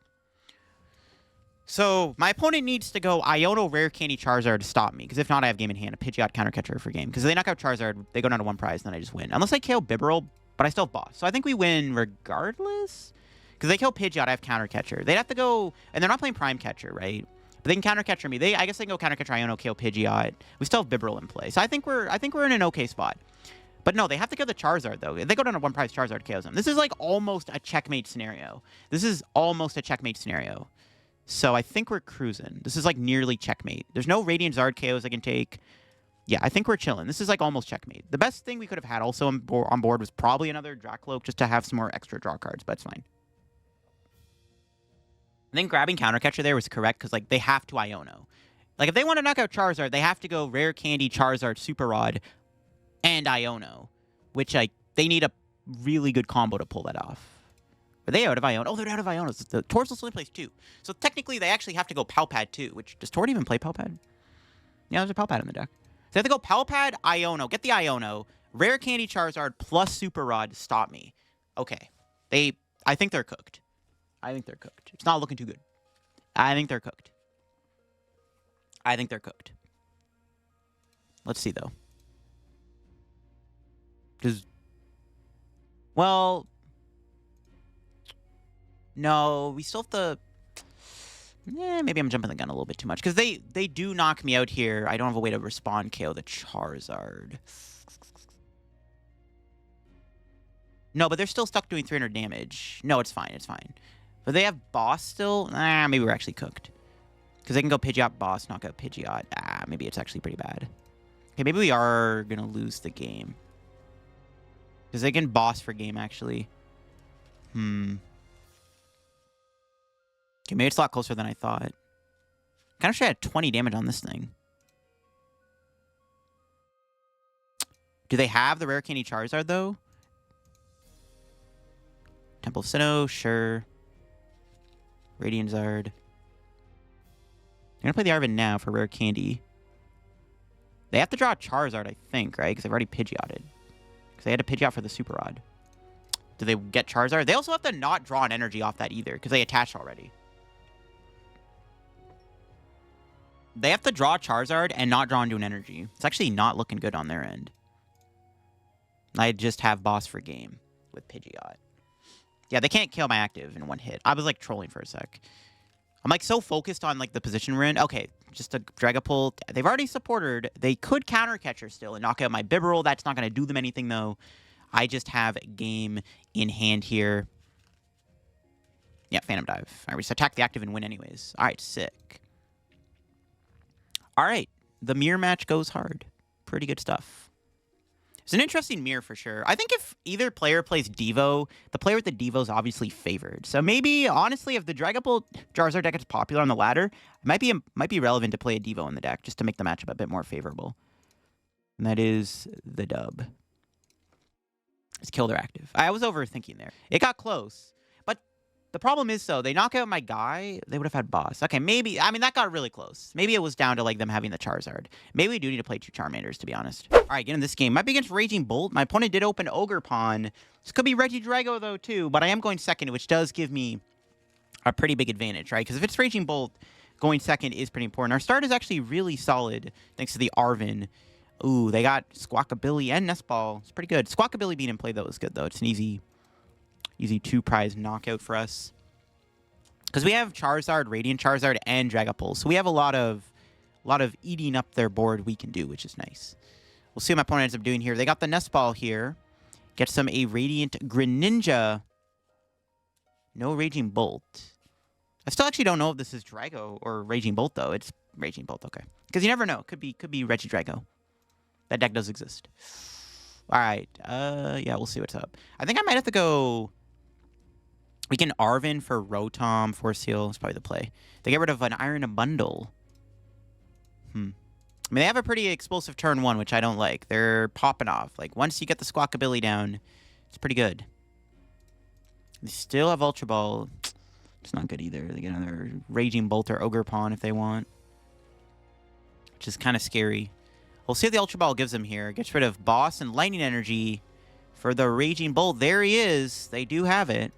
Speaker 1: So, my opponent needs to go Iono Rare Candy Charizard to stop me. Because if not, I have game in hand. A Pidgeot Counter Catcher for game. Because if they knock out Charizard, they go down to 1 prize, and then I just win. Unless I kill Bibarel, but I still have Boss. So I think we win regardless. Because they kill Pidgeot, I have Counter Catcher. They'd have to go... And they're not playing Prime Catcher, right? But they can Counter Catcher me. I guess they can go Counter Catcher Iono, kill Pidgeot. We still have Bibarel in play. So I think we're in an okay spot. But no, they have to kill the Charizard, though. If they go down to 1 prize, Charizard KOs them. This is like almost a checkmate scenario. So I think we're cruising. This is like nearly checkmate. There's no Radiant Zard KOs I can take. Yeah, I think we're chilling. This is like almost checkmate. The best thing we could have had also on board was probably another Drakloak just to have some more extra draw cards, but it's fine. I think grabbing Counter Catcher there was correct because like they have to Iono. Like if they want to knock out Charizard, they have to go Rare Candy, Charizard, Super Rod, and Iono, which they need a really good combo to pull that off. Are they out of Iono? Oh, they're out of Iono. The Tord only plays 2. So technically, they actually have to go Pal Pad too, which... Does Tord even play Pal Pad? Yeah, there's a Pal Pad in the deck. So they have to go Pal Pad, Iono. Get the Iono. Rare Candy Charizard plus Super Rod to stop me. Okay. I think they're cooked. It's not looking too good. I think they're cooked. Let's see, though. Well... No, we still have to... maybe I'm jumping the gun a little bit too much. Because they do knock me out here. I don't have a way to respond KO the Charizard. No, but they're still stuck doing 300 damage. No, it's fine. It's fine. But they have boss still? Ah, maybe we're actually cooked. Because they can go Pidgeot boss, knock out Pidgeot. Ah, maybe it's actually pretty bad. Okay, maybe we are going to lose the game. Because they can boss for game, actually. Okay, maybe it's a lot closer than I thought. Kind of should have 20 damage on this thing. Do they have the Rare Candy Charizard, though? Temple of Sinnoh, sure. Radiant Zard. I'm going to play the Arven now for Rare Candy. They have to draw a Charizard, I think, right? Because they've already Pidgeotted. Because they had to Pidgeot for the Super Rod. Do they get Charizard? They also have to not draw an energy off that either, because they attached already. They have to draw Charizard and not draw into an energy. It's actually not looking good on their end. I just have boss for game with Pidgeot. Yeah, they can't kill my active in one hit. I was like trolling for a sec. I'm like so focused on like the position we're in. Okay, just a Dragapult. They've already supported. They could counter catcher still and knock out my Bibarel. That's not going to do them anything though. I just have game in hand here. Yeah, Phantom Dive. All right, we just attack the active and win anyways. All right, sick. All right, the mirror match goes hard. Pretty good stuff. It's an interesting mirror for sure. I think if either player plays Devo, the player with the Devo is obviously favored. So maybe, honestly, if the Dragapult Charizard deck is popular on the ladder, it might be relevant to play a Devo in the deck just to make the matchup a bit more favorable. And that is the dub. Let's kill their active. I was overthinking there. It got close. But the problem is, though, they knock out my guy, they would have had boss. Okay, maybe, I mean, that got really close. Maybe it was down to, like, them having the Charizard. Maybe we do need to play 2 Charmanders, to be honest. All right, get in this game. Might be against Raging Bolt. My opponent did open Ogre Pawn. This could be Regidrago, though, too. But I am going second, which does give me a pretty big advantage, right? Because if it's Raging Bolt, going second is pretty important. Our start is actually really solid, thanks to the Arven. Ooh, they got Squawkabilly and Nest Ball. It's pretty good. Squawkabilly being in play, though, is good, though. It's an easy 2-prize knockout for us. Because we have Charizard, Radiant Charizard, and Dragapult. So we have a lot of eating up their board we can do, which is nice. We'll see what my opponent ends up doing here. They got the Nest Ball here. Gets them a Radiant Greninja. No Raging Bolt. I still actually don't know if this is Drago or Raging Bolt, though. It's Raging Bolt, okay. Because you never know. Could be Regidrago. That deck does exist. All right. Yeah, we'll see what's up. I think I might have to go... We can Arven for Rotom, Force Heal. It's probably the play. They get rid of an Iron Bundle. I mean, they have a pretty explosive turn 1, which I don't like. They're popping off. Like, once you get the Squawkabilly down, it's pretty good. They still have Ultra Ball. It's not good either. They get another Raging Bolt or Ogre Pawn if they want. Which is kind of scary. We'll see what the Ultra Ball gives them here. Gets rid of Boss and Lightning Energy for the Raging Bolt. There he is. They do have it.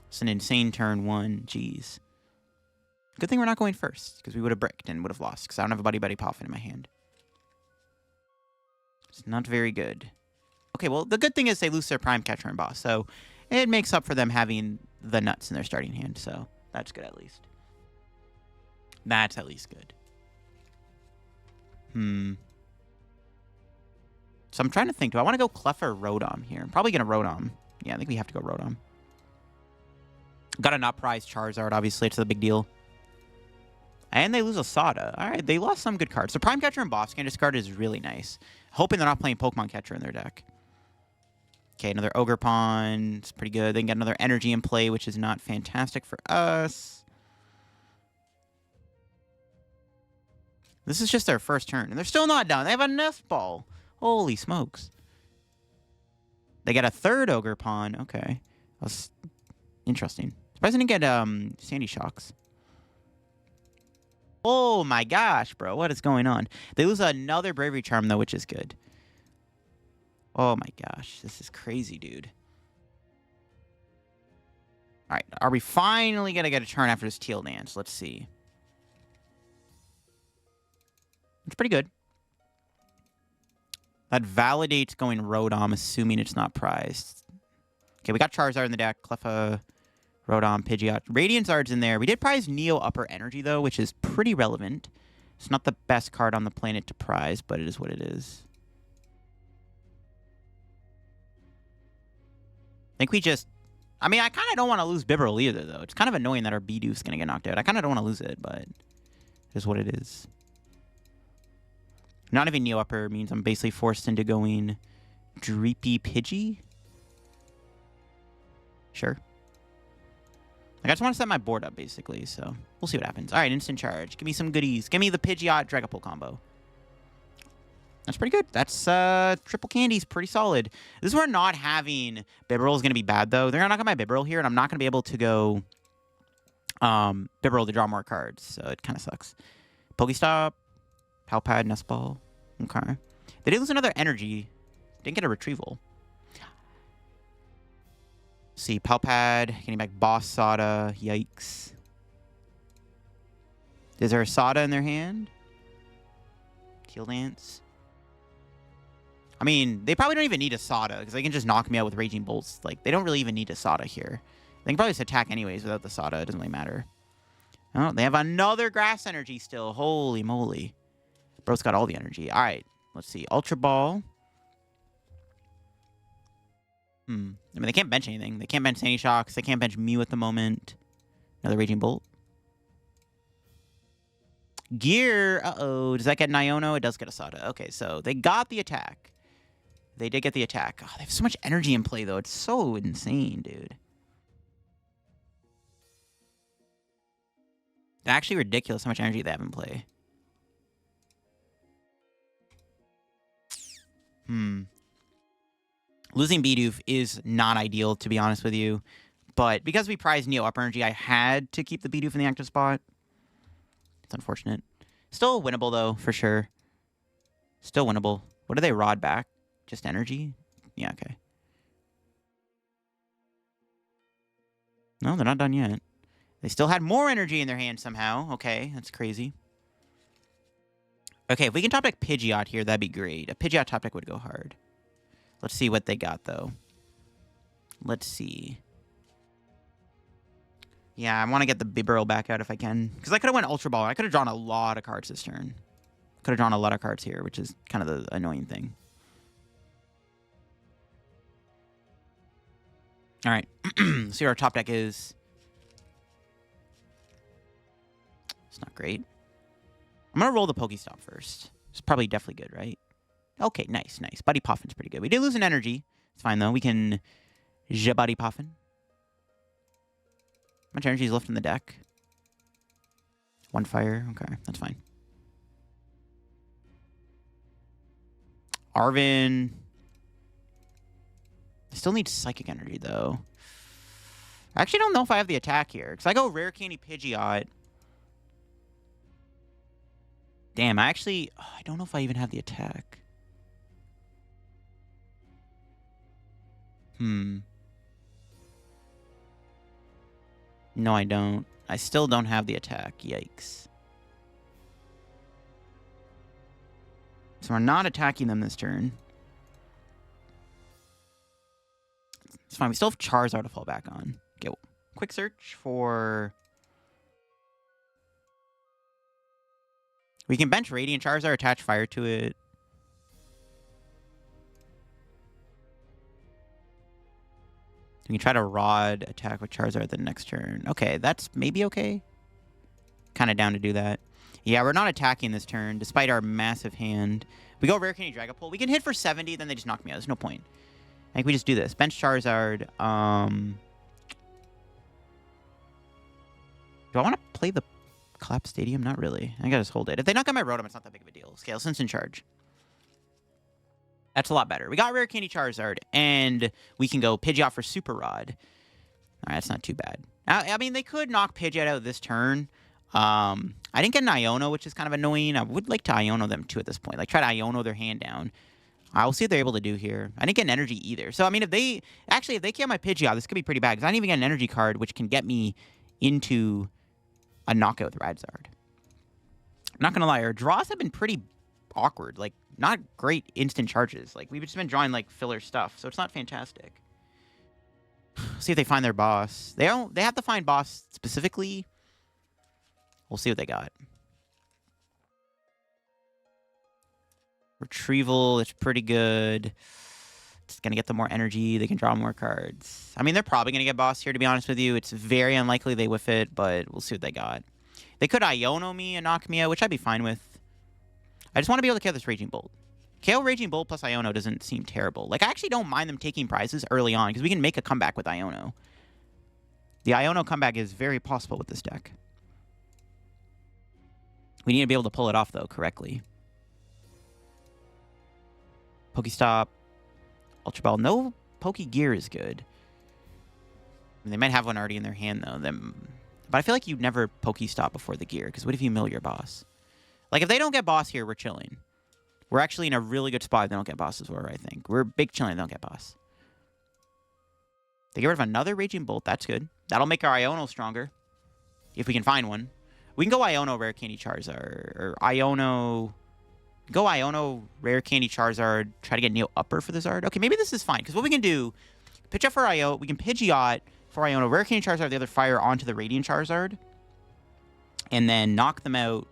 Speaker 1: It's an insane turn 1. Jeez. Good thing we're not going first, because we would have bricked and would have lost, because I don't have a Buddy-Buddy Poffin in my hand. It's not very good. Okay, well, the good thing is they lose their Prime Catcher and Boss, so it makes up for them having the nuts in their starting hand, so that's good at least. That's at least good. So I'm trying to think, do I want to go Cleffa or Rotom here? I'm probably going to Rotom. Yeah, I think we have to go Rotom. Got a not prized Charizard, obviously. It's a big deal. And they lose a Sada. All right, they lost some good cards. So Prime Catcher and Boss Can discard is really nice. Hoping they're not playing Pokemon Catcher in their deck. Okay, another Ogre Pawn. It's pretty good. They can get another Energy in play, which is not fantastic for us. This is just their first turn. And they're still not down. They have a Nest Ball. Holy smokes. They got a third Ogre Pawn. Okay. That's interesting. Surprised they didn't get Sandy Shocks. Oh my gosh, bro. What is going on? They lose another Bravery Charm, though, which is good. Oh my gosh. This is crazy, dude. All right. Are we finally going to get a turn after this Teal Dance? Let's see. It's pretty good. That validates going Rotom, assuming it's not prized. Okay, we got Charizard in the deck. Cleffa, Rotom, Pidgeot. Radiant Zard's in there. We did prize Neo Upper Energy, though, which is pretty relevant. It's not the best card on the planet to prize, but it is what it is. think we just... I mean, I kind of don't want to lose Bibarel either, though. It's kind of annoying that our Bidoof's going to get knocked out. I kind of don't want to lose it, but it is what it is. Not having Neo Upper means I'm basically forced into going Dreepy Pidgey. Sure. Like, I just want to set my board up, basically, so we'll see what happens. All right, instant charge. Give me some goodies. Give me the Pidgeot Dragapult combo. That's pretty good. That's triple candies, pretty solid. This is where not having Bibarel is going to be bad, though. They're going to knock out my Bibarel here, and I'm not going to be able to go Bibarel to draw more cards, so it kind of sucks. Pokestop, Pal Pad, Nest Ball. Okay. They did lose another energy. Didn't get a retrieval. See, Pal Pad, getting back Boss Sada. Yikes. Is there a Sada in their hand? Teal Dance. I mean, they probably don't even need a Sada, because they can just knock me out with Raging Bolts. Like, they don't really even need a Sada here. They can probably just attack anyways without the Sada. It doesn't really matter. Oh, they have another Grass Energy still. Holy moly. Bro's got all the energy. All right, let's see. Ultra Ball. I mean, they can't bench anything. They can't bench Sandy Shocks. They can't bench Mew at the moment. Another Raging Bolt. Gear. Uh-oh. Does that get an Iono? It does get a Sada. Okay, so they got the attack. They did get the attack. Oh, they have so much energy in play, though. It's so insane, dude. It's actually ridiculous how much energy they have in play. Losing Bidoof is not ideal, to be honest with you. But because we prize Neo Upper Energy, I had to keep the Bidoof in the active spot. It's unfortunate. Still winnable, though, for sure. Still winnable. What do they rod back? Just energy? Yeah, okay. No, they're not done yet. They still had more energy in their hand somehow. Okay, that's crazy. Okay, if we can top deck Pidgeot here, that'd be great. A Pidgeot top deck would go hard. Let's see what they got, though. Let's see. Yeah, I want to get the Bibarel back out if I can. Because I could have went Ultra Ball. I could have drawn a lot of cards this turn. Could have drawn a lot of cards here, which is kind of the annoying thing. All right. Let's see what our top deck is. It's not great. I'm going to roll the Pokestop first. It's probably definitely good, right? Okay, nice, nice. Buddy Poffin's pretty good. We did lose an energy. It's fine, though. We can Buddy Poffin. How much energy is left in the deck? One fire. Okay, that's fine. Arven. I still need Psychic Energy, though. I actually don't know if I have the attack here. Because I go Rare Candy Pidgeot. Damn, I actually... Oh, I don't know if I even have the attack. No, I don't. I still don't have the attack. Yikes. So we're not attacking them this turn. It's fine. We still have Charizard to fall back on. Okay, quick search for... We can bench Radiant Charizard, attach fire to it. We can try to Rod attack with Charizard the next turn. Okay, that's maybe okay. Kind of down to do that. Yeah, we're not attacking this turn, despite our massive hand. We go Rare Candy Dragapult. We can hit for 70, then they just knock me out. There's no point. I think we just do this. Bench Charizard. Do I want to play the Collapsed Stadium? Not really. I gotta just hold it. If they knock out my Rotom, it's not that big of a deal. Scale since in charge. That's a lot better. We got Rare Candy Charizard, and we can go Pidgeot for Super Rod. All right, that's not too bad. I mean, they could knock Pidgeot out this turn. I didn't get an Iono, which is kind of annoying. I would like to Iono them, too, at this point. Like, try to Iono their hand down. I'll see what they're able to do here. I didn't get an energy either. So, I mean, if they kill my Pidgeot, this could be pretty bad, because I didn't even get an energy card, which can get me into a knockout with Radzard. I'm not going to lie, our draws have been pretty awkward. Like, not great instant charges. Like, we've just been drawing, like, filler stuff, so it's not fantastic. See if they find their boss. They have to find boss specifically. We'll see what they got. Retrieval, it's pretty good. It's going to get them more energy. They can draw more cards. I mean, they're probably going to get boss here, to be honest with you. It's very unlikely they whiff it, but we'll see what they got. They could Iono me and knock me out, which I'd be fine with. I just want to be able to KO this Raging Bolt. KO Raging Bolt plus Iono doesn't seem terrible. Like, I actually don't mind them taking prizes early on, because we can make a comeback with Iono. The Iono comeback is very possible with this deck. We need to be able to pull it off, though, correctly. Pokestop. Ultra Ball. No Pokegear is good. I mean, they might have one already in their hand, though. But I feel like you'd never Pokestop before the gear, because what if you mill your boss? Like, if they don't get boss here, we're chilling. We're actually in a really good spot if they don't get boss as well, I think. We're big chilling if they don't get boss. They get rid of another Raging Bolt. That's good. That'll make our Iono stronger. If we can find one. We can go Iono Rare Candy Charizard. Or Iono... Go Iono Rare Candy Charizard. Try to get Neo Upper for the Zard. Okay, maybe this is fine. Because what we can do... Pitch up for Iono. We can Pidgeot for Iono. Rare Candy Charizard, the other fire onto the Radiant Charizard. And then knock them out.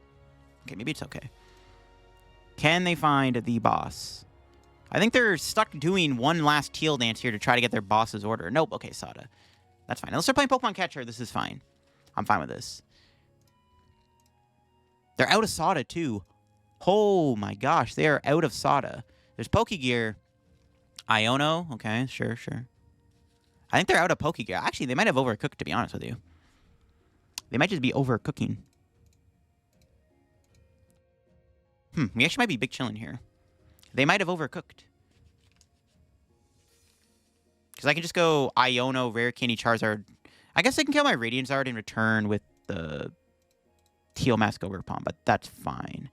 Speaker 1: Okay, maybe it's okay. Can they find the boss? I think they're stuck doing one last teal dance here to try to get their boss's order. Nope. Okay, Sada. That's fine. Let's start playing Pokemon Catcher. This is fine. I'm fine with this. They're out of Sada, too. Oh, my gosh. They are out of Sada. There's Pokegear. Iono. Okay, sure. I think they're out of Pokegear. Actually, they might have overcooked, to be honest with you. They might just be overcooking. We actually might be big chilling here. They might have overcooked. Because I can just go Iono, Rare Candy Charizard. I guess I can kill my Radiant Zard in return with the Teal Mask Ogre Palm, but that's fine.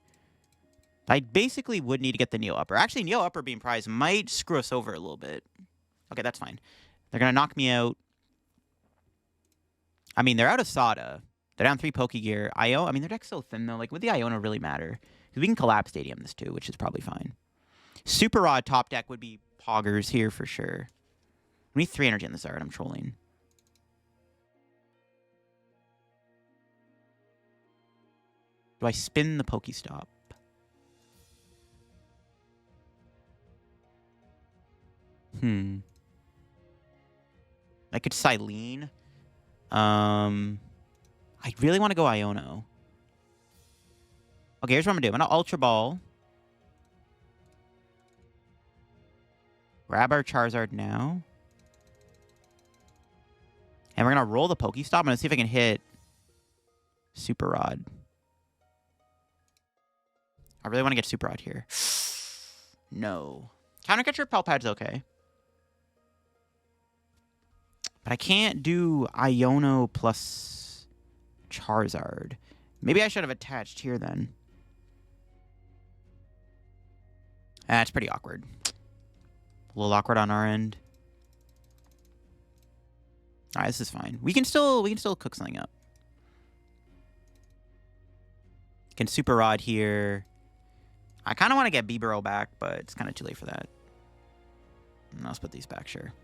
Speaker 1: I basically would need to get the Neo Upper. Actually, Neo Upper being prized might screw us over a little bit. Okay, that's fine. They're going to knock me out. I mean, they're out of Sada. They're down 3 Pokegear. I mean, their deck's so thin, though. Like, would the Iono really matter? Because we can Collapse Stadium this, too, which is probably fine. Super Rod top deck would be Poggers here for sure. We need 3 energy on the Zard. I'm trolling. Do I spin the Pokestop? I could Cyllene. I really want to go Iono. Okay, here's what I'm going to do. I'm going to Ultra Ball. Grab our Charizard now. And we're going to roll the Pokestop. I'm going to see if I can hit Super Rod. I really want to get Super Rod here. No. Countercatcher Pal Pad's okay. But I can't do Iono plus Charizard. Maybe I should have attached here then. That's pretty awkward. A little awkward on our end. All right, this is fine. We can still cook something up. Can Super Rod here. I kind of want to get Bibarel back, but it's kind of too late for that. Let's put these back, sure.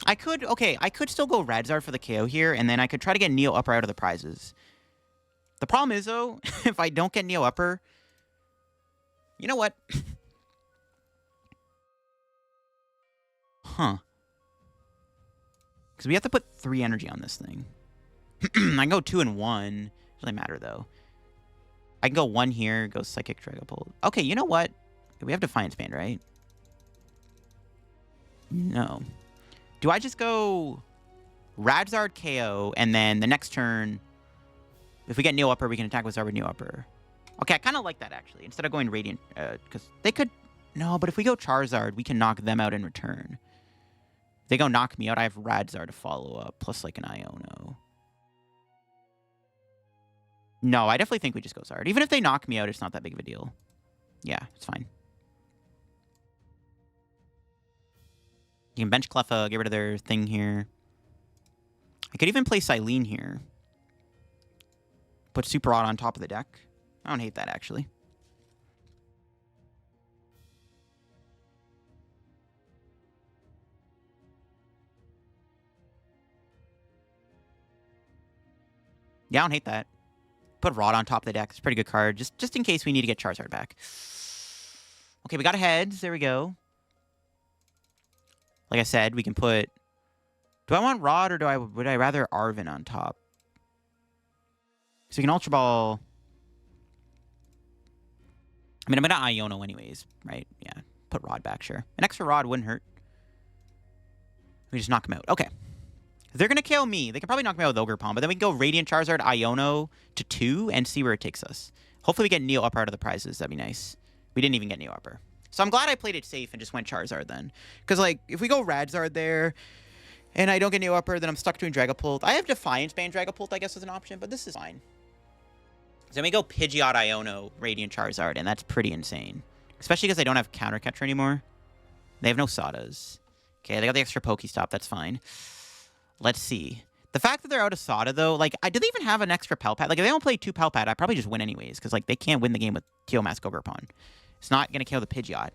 Speaker 1: I could still go Radzard for the KO here, and then I could try to get Neo Upper out of the prizes. The problem is, though, if I don't get Neo Upper... You know what? Huh. Because we have to put 3 energy on this thing. I can go 2 and 1. Doesn't really matter, though. I can go 1 here, go Psychic Dragapult. Okay, you know what? We have Defiance Band, right? No. Do I just go Radzard KO, and then the next turn, if we get Neo Upper, we can attack with Zard with Neo Upper? Okay, I kind of like that, actually. Instead of going Radiant, because they could... No, but if we go Charizard, we can knock them out in return. If they go knock me out, I have Radzard to follow up, plus like an Iono. No, I definitely think we just go Zard. Even if they knock me out, it's not that big of a deal. Yeah, it's fine. You can bench Cleffa, get rid of their thing here. I could even play Cyllene here. Put Super Rod on top of the deck. I don't hate that, actually. Yeah, I don't hate that. put Rod on top of the deck. It's a pretty good card, just in case we need to get Charizard back. Okay, we got a heads. There we go. Like I said, we can put... Do I want Rod or would I rather Arven on top? So we can Ultra Ball... I mean, I'm going to Iono anyways, right? Yeah, put Rod back, sure. An extra Rod wouldn't hurt. We just knock him out. Okay. They're going to kill me. They can probably knock me out with Ogre Palm, but then we can go Radiant Charizard, Iono to 2 and see where it takes us. Hopefully we get Neo Upper out of the prizes. That'd be nice. We didn't even get Neo Upper. So I'm glad I played it safe and just went Charizard then. Because, like, if we go Radzard there and I don't get Neo Upper, then I'm stuck doing Dragapult. I have Defiance Band Dragapult, I guess, as an option, but this is fine. Then we go Pidgeot, Iono, Radiant Charizard, and that's pretty insane. Especially because they don't have Counter Catcher anymore. They have no Sadas. Okay, they got the extra Pokestop. That's fine. Let's see. The fact that they're out of Sada, though, like, do they even have an extra Pal Pad? Like, if they don't play 2 Pal Pad, I probably just win anyways, because, like, they can't win the game with Teomask Ogre-Pon. It's not going to kill the Pidgeot.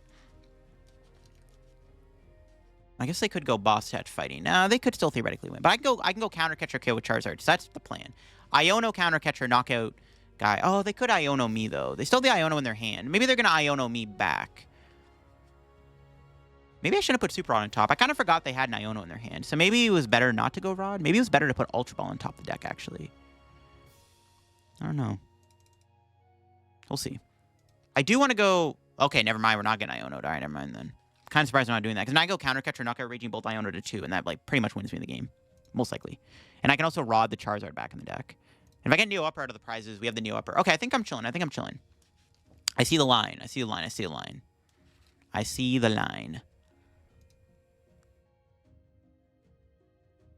Speaker 1: I guess they could go Boss Touch fighting. No, they could still theoretically win. But I can go Counter Catcher kill with Charizard, so that's the plan. Iono Counter Catcher knockout guy. Oh, they could Iono me, though. They still have the Iono in their hand. Maybe they're going to Iono me back. Maybe I should have put Super Rod on top. I kind of forgot they had an Iono in their hand. So maybe it was better not to go Rod. Maybe it was better to put Ultra Ball on top of the deck, actually. I don't know. We'll see. I do want to go... Okay, never mind. We're not getting Iono. All right, never mind then. Kind of surprised I'm not doing that. Because now I go Counter Catcher, knock out Raging Bolt, Iono to 2. And that like pretty much wins me the game. Most likely. And I can also Rod the Charizard back in the deck. And if I get Neo Upper out of the prizes, we have the Neo Upper. Okay, I think I'm chilling. I think I'm chilling. I see the line. I see the line. I see the line. I see the line.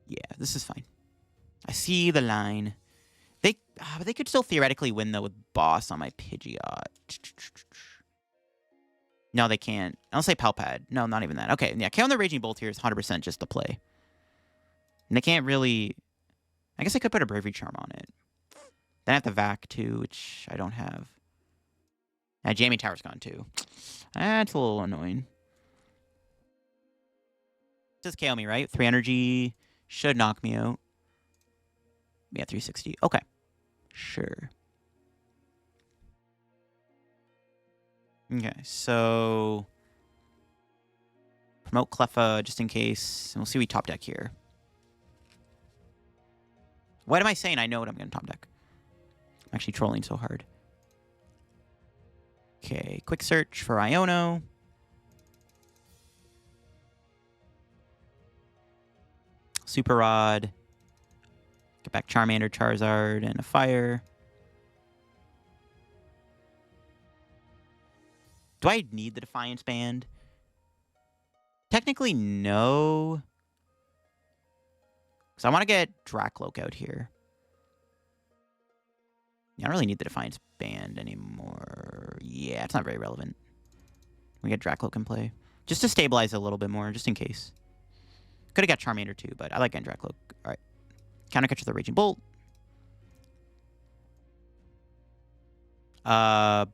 Speaker 1: Yeah, this is fine. I see the line. But they could still theoretically win, though, with Boss on my Pidgeot. No, they can't. I'll say Pal Pad. No, not even that. Okay, yeah, KO on the Raging Bolt here is 100% just the play. And they can't really... I guess I could put a Bravery Charm on it. Then I have the Vac, too, which I don't have. Jamming Tower's gone, too. That's a little annoying. Does KO me, right? 3 energy... Should knock me out. Yeah, 360. Okay. Sure. Okay, so... Promote Cleffa just in case. And we'll see we top deck here. What am I saying? I know what I'm going to top deck. I'm actually trolling so hard. Okay, quick search for Iono. Super Rod. Get back Charmander, Charizard, and a Fire. Do I need the Defiance Band? Technically, no. Because I want to get Drakloak out here. Yeah, I don't really need the Defiance Band anymore. Yeah, it's not very relevant. We get Drakloak in play. Just to stabilize it a little bit more, just in case. Could have got Charmander too, but I like getting Drakloak. All right. Counter Catch with the Raging Bolt. Do I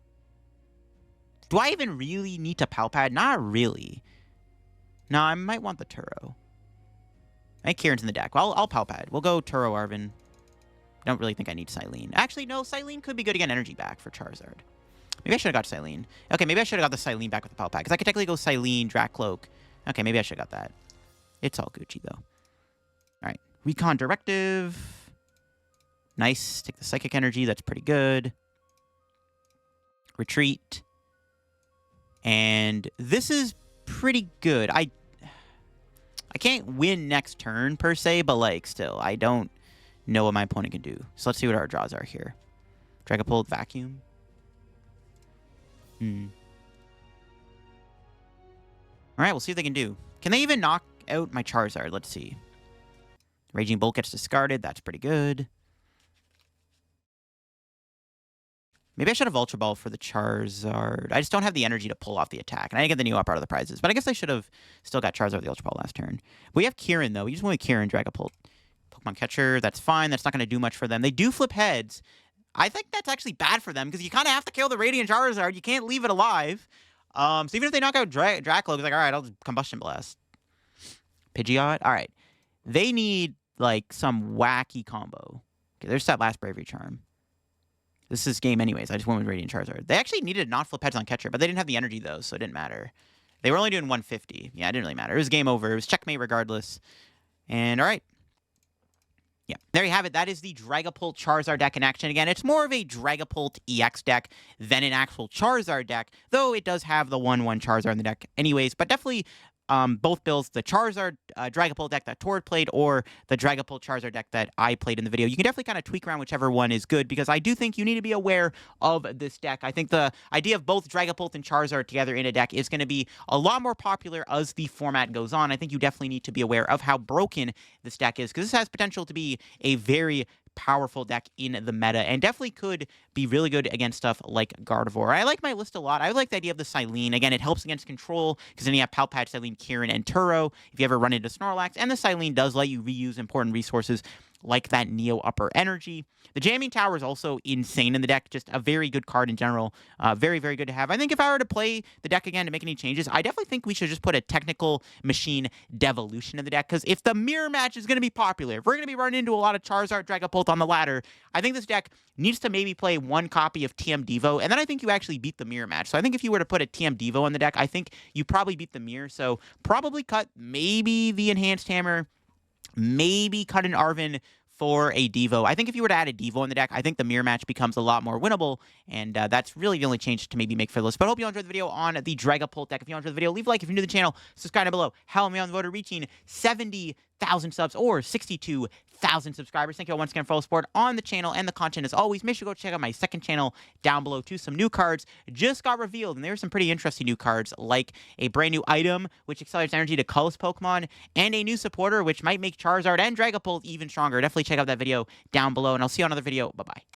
Speaker 1: even really need to Pal Pad? Not really. No, I might want the Turo. I think Kieran's in the deck. Well, I'll Pal Pad. We'll go Turo Arven. I don't really think I need Cyllene. Actually, no. Cyllene could be good to get energy back for Charizard. Maybe I should have got Cyllene. Okay, maybe I should have got the Cyllene back with the Pal Pad. Because I could technically go Cyllene, Drakloak. Okay, maybe I should have got that. It's all Gucci, though. All right. Recon Directive. Nice. Take the Psychic Energy. That's pretty good. Retreat. And this is pretty good. I can't win next turn, per se, but, like, still, I don't know what my opponent can do. So let's see what our draws are here. Dragapult Vacuum. All right, we'll see what they can do. Can they even knock out my Charizard? Let's see. Raging Bolt gets discarded. That's pretty good. Maybe I should have Ultra Ball for the Charizard. I just don't have the energy to pull off the attack. And I didn't get the new up out of the prizes. But I guess I should have still got Charizard with the Ultra Ball last turn. We have Kieran, though. We just went with Kieran, Dragapult. Pokemon Catcher. That's fine. That's not going to do much for them. They do flip heads. I think that's actually bad for them because you kind of have to kill the Radiant Charizard. You can't leave it alive. So even if they knock out Drakloak, it's like, all right, I'll just Combustion Blast. Pidgeot. All right. They need, like, some wacky combo. Okay, there's that last Bravery Charm. This is game anyways. I just went with Radiant Charizard. They actually needed a non-flip heads on catcher, but they didn't have the energy, though, so it didn't matter. They were only doing 150. Yeah, it didn't really matter. It was game over. It was checkmate regardless. And all right. Yeah, there you have it. That is the Dragapult Charizard deck in action. Again, it's more of a Dragapult EX deck than an actual Charizard deck, though it does have the 1/1 Charizard in the deck anyways, but definitely both builds, the Charizard Dragapult deck that Tord played or the Dragapult Charizard deck that I played in the video. You can definitely kind of tweak around whichever one is good, because I do think you need to be aware of this deck. I think the idea of both Dragapult and Charizard together in a deck is going to be a lot more popular as the format goes on. I think you definitely need to be aware of how broken this deck is, because this has potential to be a very powerful deck in the meta, and definitely could be really good against stuff like Gardevoir. I like my list a lot. I like the idea of the Cyllene. Again, it helps against control, because then you have Pal Pad, Cyllene, Kieran, and Turo if you ever run into Snorlax, and the Cyllene does let you reuse important resources like that Neo Upper Energy. The Jamming Tower is also insane in the deck, just a very good card in general. Very, very good to have. I think if I were to play the deck again to make any changes, I definitely think we should just put a Technical Machine Devolution in the deck, because if the mirror match is going to be popular, if we're going to be running into a lot of Charizard Dragapult on the ladder, I think this deck needs to maybe play one copy of TM Devo, and then I think you actually beat the mirror match. So I think if you were to put a TM Devo in the deck, I think you probably beat the mirror. So probably cut maybe the Enhanced Hammer, maybe cut an Arven for a Devo. I think if you were to add a Devo in the deck, I think the mirror match becomes a lot more winnable, and that's really the only change to maybe make for the list. But I hope you enjoyed the video on the Dragapult deck. If you enjoyed the video, leave a like. If you're new to the channel, subscribe down below. How am I on the voter reaching 70,000 subs or 62,000 subscribers? Thank you all once again for all the support on the channel and the content. As always, make sure to go check out my second channel down below too. Some new cards just got revealed, and there are some pretty interesting new cards, like a brand new item which accelerates energy to colorless Pokemon, and a new supporter which might make Charizard and Dragapult even stronger. Definitely check out that video down below, and I'll see you on another video. Bye-bye.